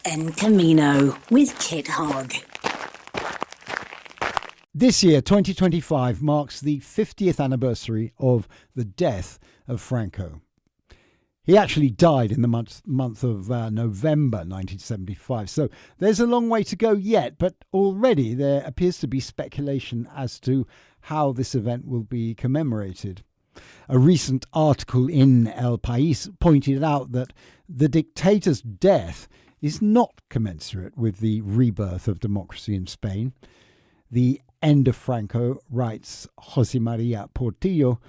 En Camino with Kit Hogg. This year, 2025, marks the 50th anniversary of the death of Franco. He actually died in the month of November 1975, so there's a long way to go yet, but already there appears to be speculation as to how this event will be commemorated. A recent article in El País pointed out that the dictator's death is not commensurate with the rebirth of democracy in Spain. The end of Franco, writes José María Portillo,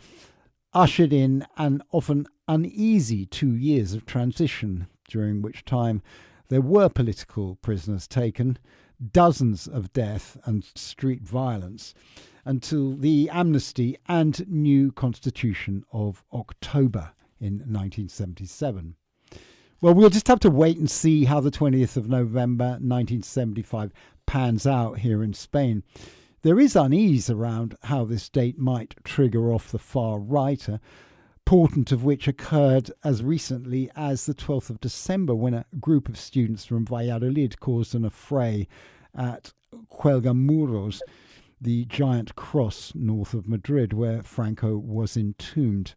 ushered in an often uneasy 2 years of transition, during which time there were political prisoners taken, dozens of death and street violence, until the amnesty and new constitution of October in 1977. Well, we'll just have to wait and see how the 20th of November 1975 pans out here in Spain. There is unease around how this date might trigger off the far right, a portent of which occurred as recently as the 12th of December, when a group of students from Valladolid caused an affray at Cuelgamuros, the giant cross north of Madrid where Franco was entombed.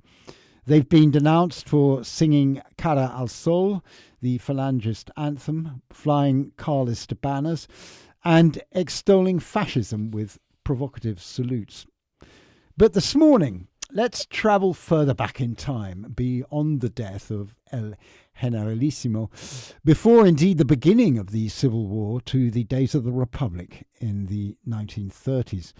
They've been denounced for singing Cara al Sol, the Falangist anthem, flying Carlist banners, and extolling fascism with provocative salutes. But this morning, let's travel further back in time, beyond the death of El Generalissimo, before indeed the beginning of the Civil War, to the days of the Republic in the 1930s.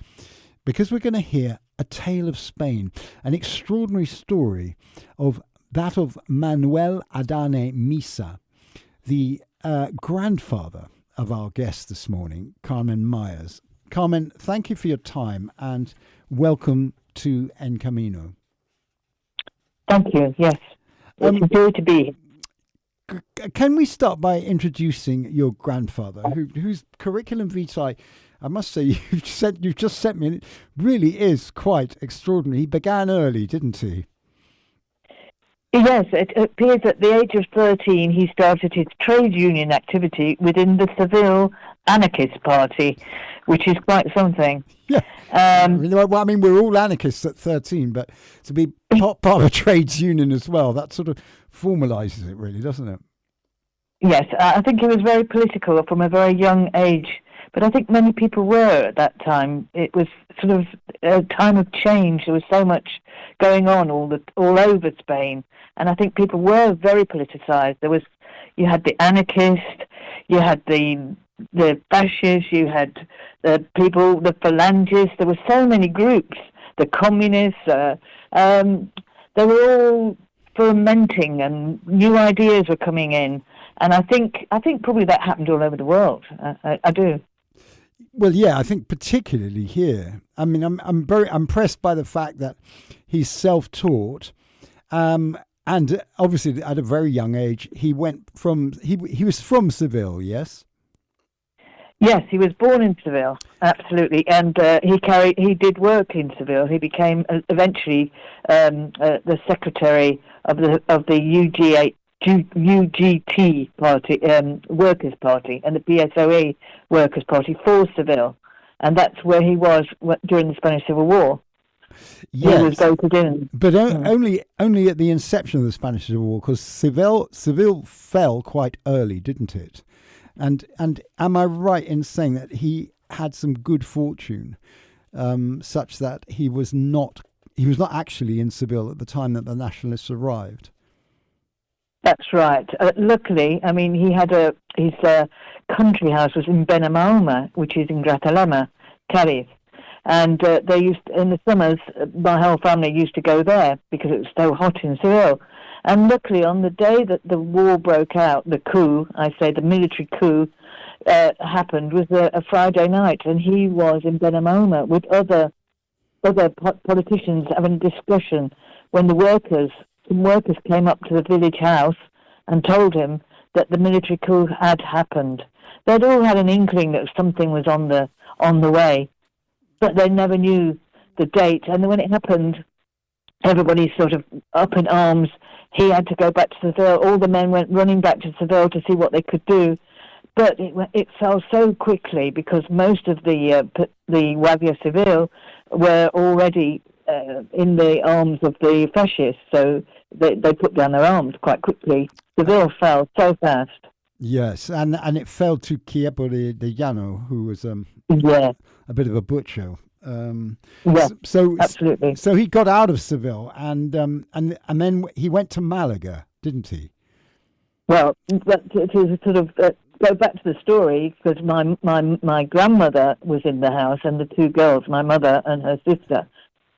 Because we're going to hear a tale of Spain, an extraordinary story of that of Manuel Adane Misa, the grandfather of our guest this morning, Carmen Myers. Carmen, thank you for your time and welcome to En Camino. Thank you, yes. It's a joy to be here. Can we start by introducing your grandfather, whose curriculum vitae, I must say, you've just sent me, and it really is quite extraordinary. He began early, didn't he? Yes, it appears at the age of 13 he started his trade union activity within the Seville Anarchist Party, which is quite something. Yeah. Well, I mean, we're all anarchists at 13, but to be part of a trades union as well, that sort of formalises it, really, doesn't it? Yes, I think he was very political from a very young age, but I think many people were at that time. It was sort of a time of change. There was so much going on all over Spain, and I think people were very politicised. You had the anarchists, you had the fascists, you had the people, the phalangists. There were so many groups. The communists. They were all fermenting, and new ideas were coming in. And I think probably that happened all over the world. I do. Well, yeah, I think particularly here. I mean, I'm very impressed by the fact that he's self-taught, and obviously at a very young age he was from Seville, yes. Yes, he was born in Seville, absolutely, and he did work in Seville. He became eventually the secretary of the UGT party, Workers' Party, and the PSOE Workers' Party for Seville, and that's where he was during the Spanish Civil War. Yes, he was voted in, but only at the inception of the Spanish Civil War, because Seville fell quite early, didn't it? And am I right in saying that he had some good fortune, such that he was not actually in Seville at the time that the nationalists arrived? That's right. Luckily, I mean, his country house was in Benalmádena, which is in Grazalema, Cádiz, and they used, in the summers, my whole family used to go there because it was so hot in Seville. And luckily, on the day that the war broke out, the coup, the military coup, happened, was a Friday night, and he was in Benalmádena with other politicians having a discussion when some workers came up to the village house and told him that the military coup had happened. They'd all had an inkling that something was on the way, but they never knew the date. And when it happened, everybody sort of up in arms. He had to go back to Seville. All the men went running back to Seville to see what they could do. but it fell so quickly because most of the Guardia Civil were already in the arms of the fascists, so they put down their arms quite quickly. Seville fell so fast. Yes, and it fell to Quiepo de Llano, who was a bit of a butcher. So absolutely. So he got out of Seville, and then he went to Malaga, didn't he? Well, to sort of go back to the story, because my grandmother was in the house, and the two girls, my mother and her sister.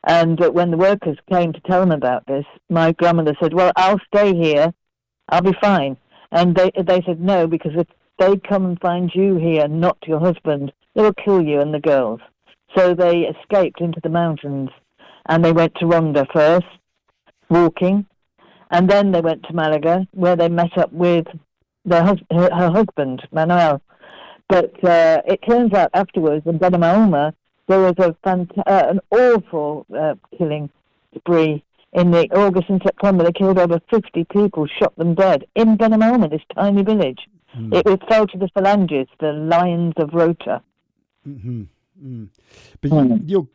And when the workers came to tell them about this, my grandmother said, "Well, I'll stay here. I'll be fine." And they said no, because if they come and find you here, not your husband, they will kill you and the girls. So they escaped into the mountains, and they went to Ronda first, walking, and then they went to Malaga, where they met up with her husband, Manuel. But it turns out afterwards, in Benamahoma, there was an awful killing spree. In the August and September, they killed over 50 people, shot them dead in Benamahoma, this tiny village. It fell to the Phalanges, the Lions of Rota. Mm-hmm. But your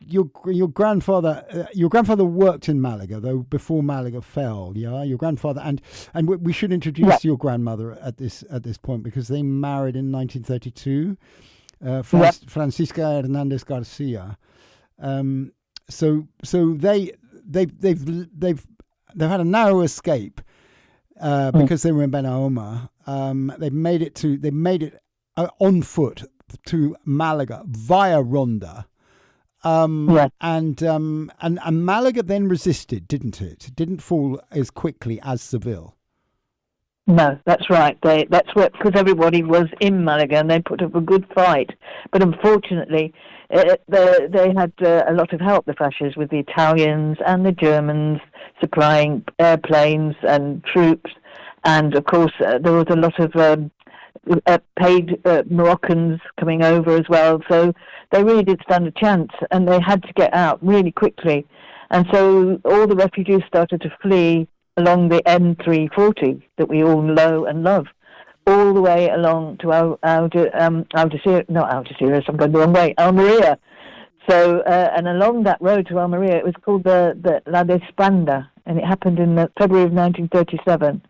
grandfather worked in Malaga, though, before Malaga fell. Yeah, your grandfather, and we should introduce your grandmother at this point, because they married in 1932, Francisca Hernandez Garcia. So they've had a narrow escape because they were in Benahoma. They made it on foot to Malaga via Ronda, and Malaga then resisted, didn't it? It didn't fall as quickly as Seville. No, that's right. That's what, because everybody was in Malaga and they put up a good fight. But unfortunately, they had a lot of help, the fascists, with the Italians and the Germans supplying airplanes and troops. And of course, there was a lot of paid Moroccans coming over as well. So they really did stand a chance, and they had to get out really quickly. And so all the refugees started to flee along the N340 that we all know and love, all the way along to Algeciras, not Algeciras, I'm going the wrong way, Almeria. So, and along that road to Almeria, it was called the La Despanda, and it happened in February of 1937.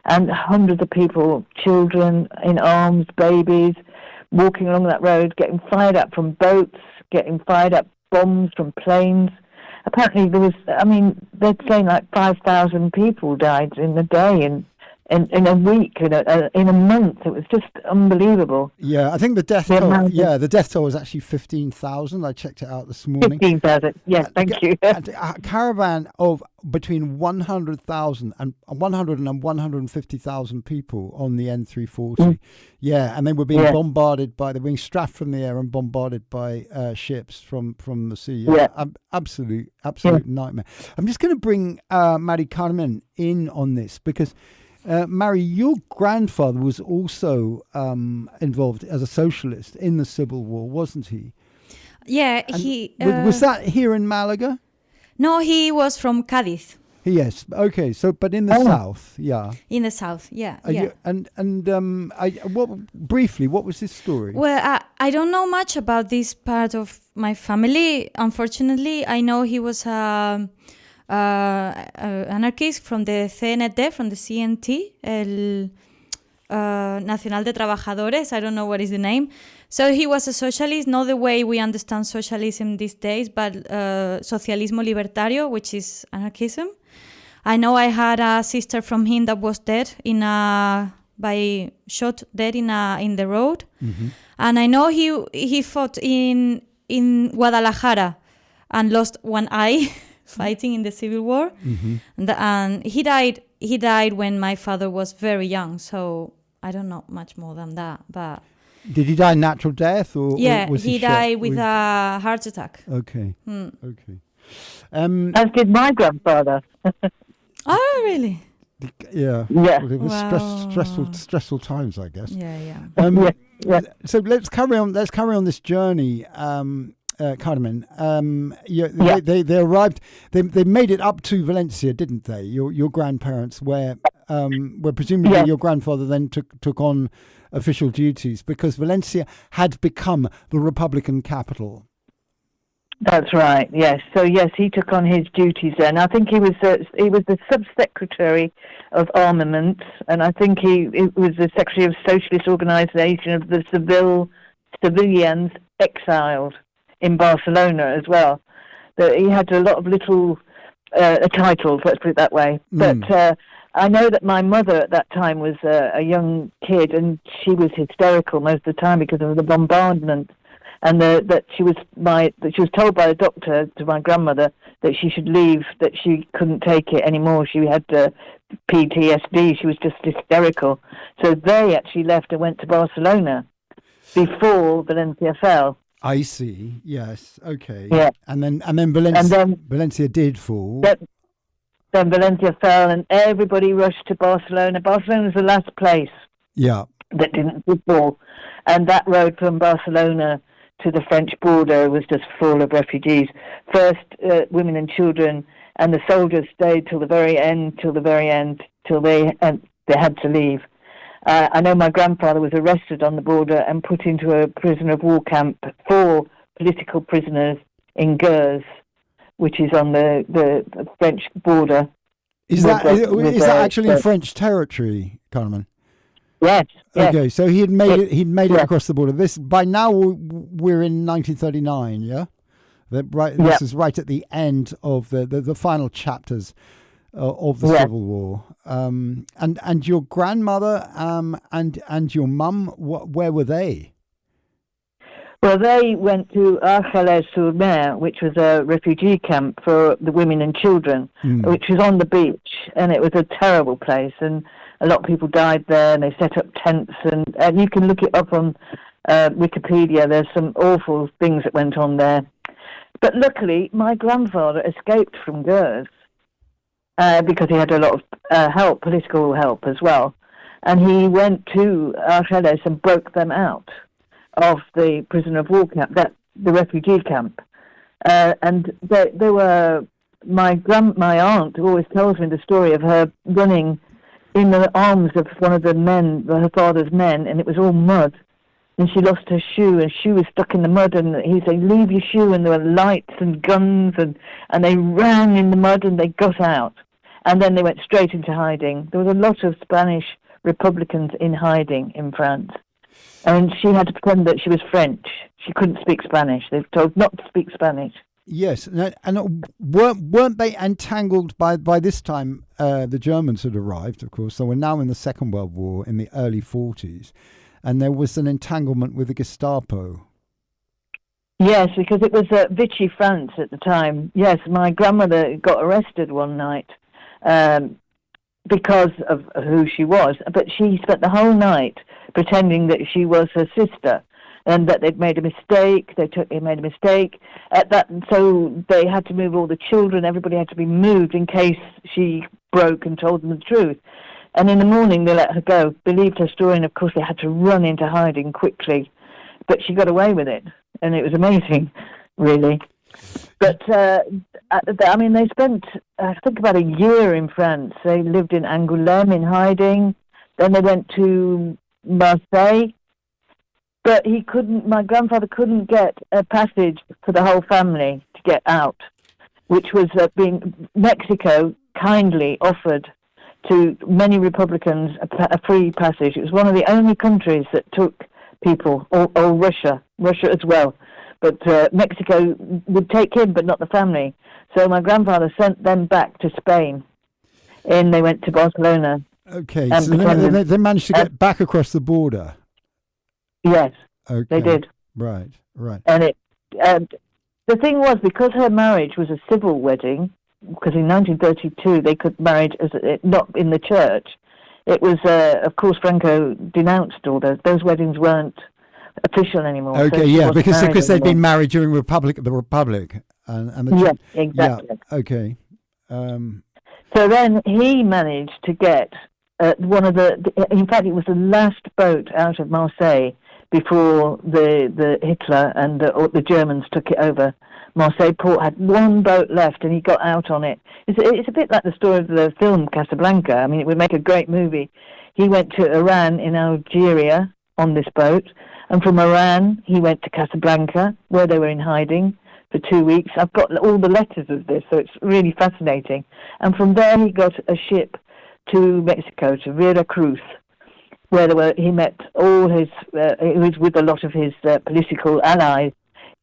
And hundreds of people, children in arms, babies, walking along that road, getting fired up from boats, getting fired up bombs from planes. Apparently there was, they're saying like 5,000 people died in a day, in a week, in a month. It was just unbelievable. Yeah, I think the death toll. Yeah, the death toll was actually 15,000. I checked it out this morning. 15,000. Yes, thank you. A caravan of between 100,000 and 150,000 people on the N340. Yeah, and they were being bombarded they were being strapped from the air and bombarded by ships from the sea. Yeah. Absolute nightmare. I'm just going to bring Mari Carmen in on this, because Mary, your grandfather was also involved as a socialist in the Civil War, wasn't he? Yeah, and was that here in Malaga? No, he was from Cádiz. Yes. Okay. So, but in the south, yeah. In the south, yeah. Briefly, what was his story? Well, I don't know much about this part of my family. Unfortunately, I know he was anarchist from the CNT, from the CNT, El Nacional de Trabajadores. I don't know what is the name. So he was a socialist, not the way we understand socialism these days, but socialismo libertario, which is anarchism. I know I had a sister from him that was dead shot dead in the road, and I know he fought in Guadalajara and lost one eye fighting in the Civil War, and he died when my father was very young. So I don't know much more than that, but. Did he die natural death, or was he died with a heart attack? Okay. Okay. As did my grandfather. Oh, really? Yeah. Yeah. Well, it was stressful times, I guess. Yeah. So let's carry on this journey, Carmen. They arrived. They made it up to Valencia, didn't they? Your grandparents, where presumably your grandfather then took on official duties because Valencia had become the Republican capital. That's right. Yes. So yes, he took on his duties then. I think he was the sub-secretary of armaments, and I think he was the secretary of socialist organisation of the civilians exiled in Barcelona as well. He had a lot of little titles. Let's put it that way. But I know that my mother at that time was a young kid, and she was hysterical most of the time because of the bombardment. And that she was told by the doctor to my grandmother that she should leave, that she couldn't take it anymore. She had PTSD. She was just hysterical. So they actually left and went to Barcelona before Valencia fell. I see. Yes. Okay. Yeah. And then Valencia did fall. Then Valencia fell, and everybody rushed to Barcelona. Barcelona was the last place. Yeah. That didn't fall, and that road from Barcelona to the French border was just full of refugees. First, women and children, and the soldiers stayed till the very end, till they had to leave. I know my grandfather was arrested on the border and put into a prisoner of war camp for political prisoners in Gers, which is on the French border. Is that actually in French territory, Carmen? Yes. Okay, so he had made it. He'd made it across the border. This by now we're in 1939. Yeah, This is right at the end of the final chapters of the Civil War. And your grandmother and your mum, where were they? Well, they went to Argelès-sur-Mer, which was a refugee camp for the women and children, which was on the beach, and it was a terrible place, and a lot of people died there, and they set up tents, and you can look it up on Wikipedia. There's some awful things that went on there. But luckily, my grandfather escaped from Gers because he had a lot of political help as well, and he went to Argelès and broke them out of the prisoner of war camp, the refugee camp, and there were my aunt always tells me the story of her running in the arms of one of the men, her father's men, and it was all mud, and she lost her shoe, and she was stuck in the mud, and he said, "Leave your shoe," and there were lights and guns, and they ran in the mud, and they got out, and then they went straight into hiding. There was a lot of Spanish Republicans in hiding in France. And she had to pretend that she was French. She couldn't speak Spanish. They were told not to speak Spanish. Yes, and weren't they entangled by this time? The Germans had arrived, of course. So we're now in the Second World War in the early 40s. And there was an entanglement with the Gestapo. Yes, because it was Vichy France at the time. Yes, my grandmother got arrested one night because of who she was. But she spent the whole night pretending that she was her sister, and that they'd made a mistake. They made a mistake at that, so they had to move all the children. Everybody had to be moved in case she broke and told them the truth. And in the morning, they let her go, believed her story, and of course they had to run into hiding quickly. But she got away with it, and it was amazing, really. But I mean, they spent I think about a year in France. They lived in Angoulême in hiding. Then they went to Marseille, but my grandfather couldn't get a passage for the whole family to get out, which was Mexico kindly offered to many Republicans a free passage. It was one of the only countries that took people, or Russia as well, but Mexico would take him, but not the family. So my grandfather sent them back to Spain, and they went to Barcelona. Okay, so they managed to get back across the border. Yes, okay. They did. Right. And the thing was, because her marriage was a civil wedding, because in 1932 they could marry not in the church. It was, of course, Franco denounced all those. Those weddings weren't official anymore. Okay, so because they'd been married during the Republic, yes, exactly. Yeah, okay. So then he managed to get in fact, it was the last boat out of Marseille before the Hitler and the Germans took it over. Marseille port had one boat left, and he got out on it. It's a bit like the story of the film Casablanca. I mean, it would make a great movie. He went to Iran in Algeria, on this boat. And from Iran, he went to Casablanca, where they were in hiding for 2 weeks. I've got all the letters of this, so it's really fascinating. And from there, he got a ship to Mexico, to Veracruz, where he met all his, he was with a lot of his political allies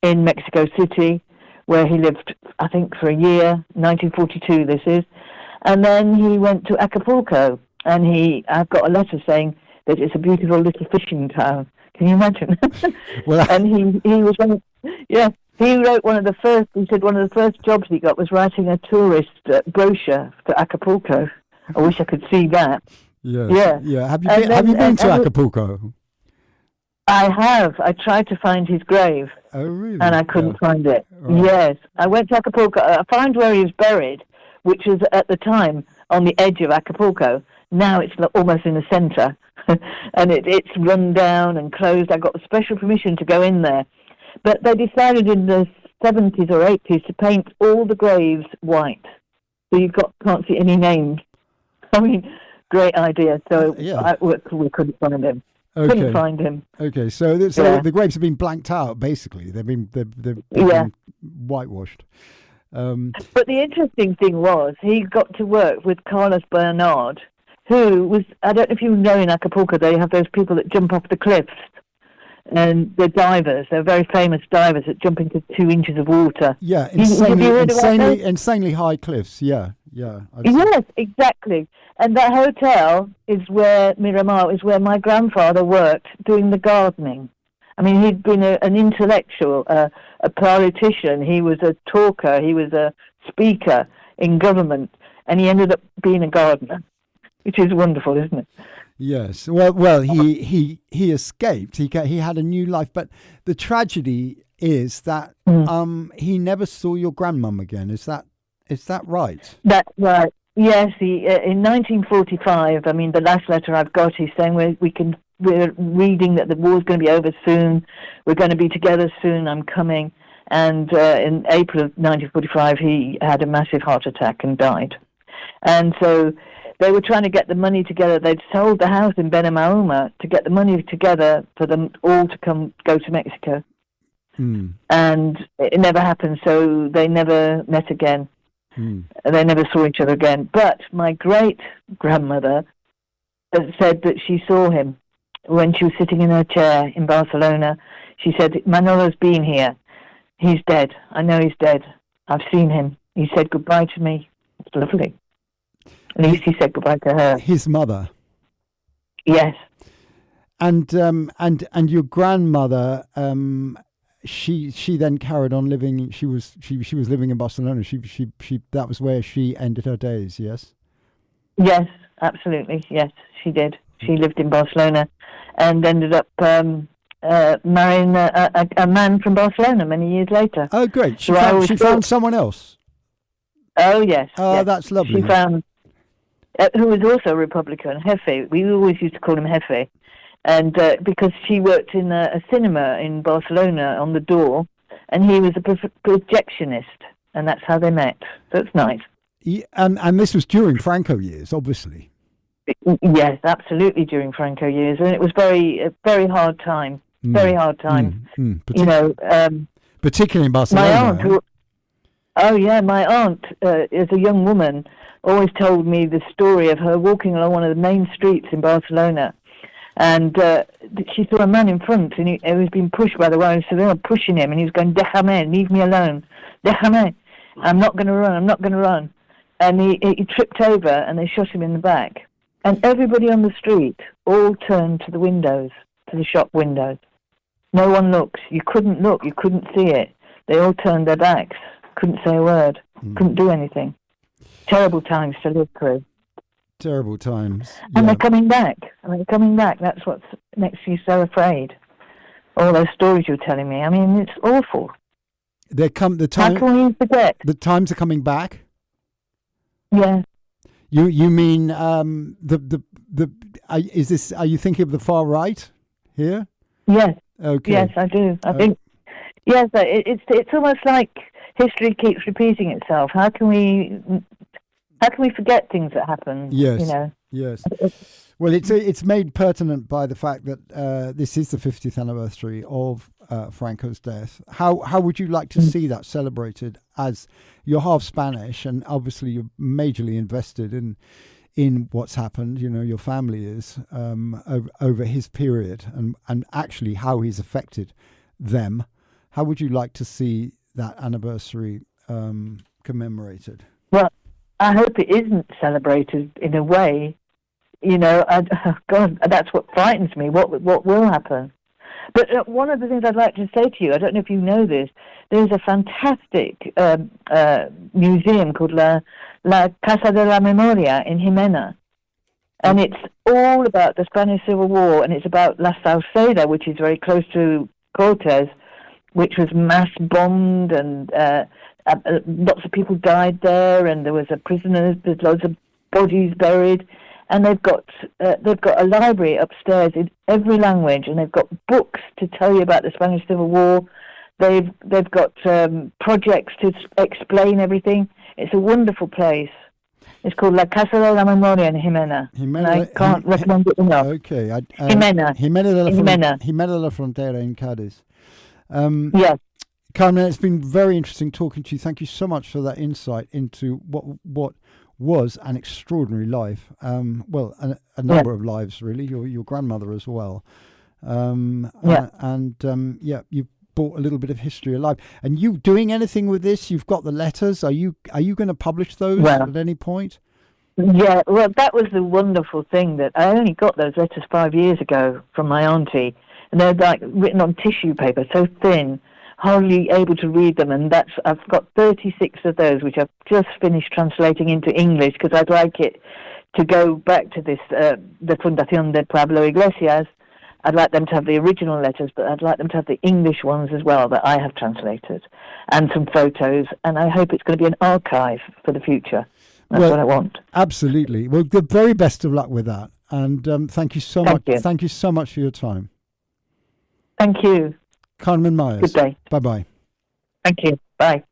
in Mexico City, where he lived, I think, for a year, 1942 this is. And then he went to Acapulco, and I've got a letter saying that it's a beautiful little fishing town. Can you imagine? Well, and he was he wrote one of the first jobs he got was writing a tourist brochure to Acapulco. I wish I could see that. Yeah. Have you been to Acapulco? I have. I tried to find his grave. Oh, really? And I couldn't find it. Right. Yes. I went to Acapulco. I found where he was buried, which was at the time on the edge of Acapulco. Now it's almost in the centre. And it's run down and closed. I got special permission to go in there. But they decided in the 70s or 80s to paint all the graves white. So you can't see any names. I mean, great idea. So we couldn't find him. Okay. Couldn't find him. Okay, so the graves have been blanked out, basically. They've been whitewashed. But the interesting thing was he got to work with Carlos Bernard, who was, I don't know if you know, in Acapulco they have those people that jump off the cliffs, and they're divers. They're very famous divers that jump into 2 inches of water. Yeah, insanely high cliffs. Yeah. Yes, exactly. And that hotel is where Miramar is where my grandfather worked doing the gardening. I mean, he'd been an intellectual, a politician. He was a talker. He was a speaker in government, and he ended up being a gardener, which is wonderful, isn't it? Yes. Well, he escaped. He had a new life, but the tragedy is that he never saw your grandmum again. Is that right? That's right. Yes. In 1945. I mean, the last letter I've got, he's saying we're reading that the war's going to be over soon. We're going to be together soon. I'm coming. And in April of 1945, he had a massive heart attack and died. And so they were trying to get the money together. They'd sold the house in Benamauma to get the money together for them all to go to Mexico. And it never happened, so they never met again. They never saw each other again. But my great-grandmother said that she saw him when she was sitting in her chair in Barcelona. She said, Manolo's been here. He's dead. I know he's dead. I've seen him. He said goodbye to me. It's lovely. At least he said goodbye to her. His mother. Yes. And your grandmother, she then carried on living. She was living in Barcelona. She that was where she ended her days. Yes. Yes, absolutely. Yes, she did. She lived in Barcelona, and ended up marrying a man from Barcelona many years later. Oh, great! She found someone else. Oh yes. Oh, yes. That's lovely. She found who was also a Republican, Jefe. We always used to call him Jefe. And because she worked in a cinema in Barcelona on the door, and he was a projectionist, and that's how they met. So it's nice. Yeah, and this was during Franco years, obviously. Yes, absolutely during Franco years, and it was a very hard time. Very hard time. Particularly in Barcelona. My aunt, as a young woman, always told me the story of her walking along one of the main streets in Barcelona. And she saw a man in front, and he was being pushed by the woman. So they were pushing him, and he was going, "Déjame, leave me alone. Déjame, I'm not going to run. And he tripped over, and they shot him in the back. And everybody on the street all turned to the windows, to the shop windows. No one looked. You couldn't look. You couldn't see it. They all turned their backs. Couldn't say a word. Couldn't do anything. Terrible times to live through. Terrible times. And they're coming back. That's what makes you so afraid. All those stories you're telling me. I mean, it's awful. How can we forget? The times are coming back? Yeah. You mean are you thinking of the far right here? Yes. Okay. Yes, I do. I think yes, it's almost like history keeps repeating itself. How can we forget things that happen? Yes. You know. Yes. Well, it's made pertinent by the fact that this is the 50th anniversary of Franco's death. How would you like to see that celebrated? As you're half Spanish, and obviously you're majorly invested in what's happened. You know, your family is over his period, and actually how he's affected them. How would you like to see that anniversary commemorated? Well, I hope it isn't celebrated in a way. You know, God, that's what frightens me. What will happen? But one of the things I'd like to say to you, I don't know if you know this, there's a fantastic museum called La Casa de la Memoria in Jimena. And it's all about the Spanish Civil War, and it's about La Sauceda, which is very close to Cortes, which was mass bombed, and lots of people died there, and there was prisoners, there's loads of bodies buried. And they've got a library upstairs in every language, and they've got books to tell you about the Spanish Civil War. They've got projects to explain everything. It's a wonderful place. It's called La Casa de la Memoria in Jimena. And I can't recommend it enough. Okay. Jimena de la Frontera in Cádiz. Yes. Carmen, it's been very interesting talking to you. Thank you so much for that insight into what was an extraordinary life. Well, a number of lives, really. Your grandmother as well. You brought a little bit of history alive. And you doing anything with this? You've got the letters. Are you going to publish those at any point? Yeah, well, that was the wonderful thing, that I only got those letters 5 years ago from my auntie, and they're like written on tissue paper, so thin, hardly able to read them, and I've got 36 of those, which I've just finished translating into English, because I'd like it to go back to this, the Fundación de Pablo Iglesias. I'd like them to have the original letters, but I'd like them to have the English ones as well that I have translated, and some photos, and I hope it's going to be an archive for the future. That's what I want. Absolutely. Well, the very best of luck with that, and thank you so much. Thank you so much for your time. Thank you. Carmen Myers. Good day. Bye-bye. Thank you. Bye.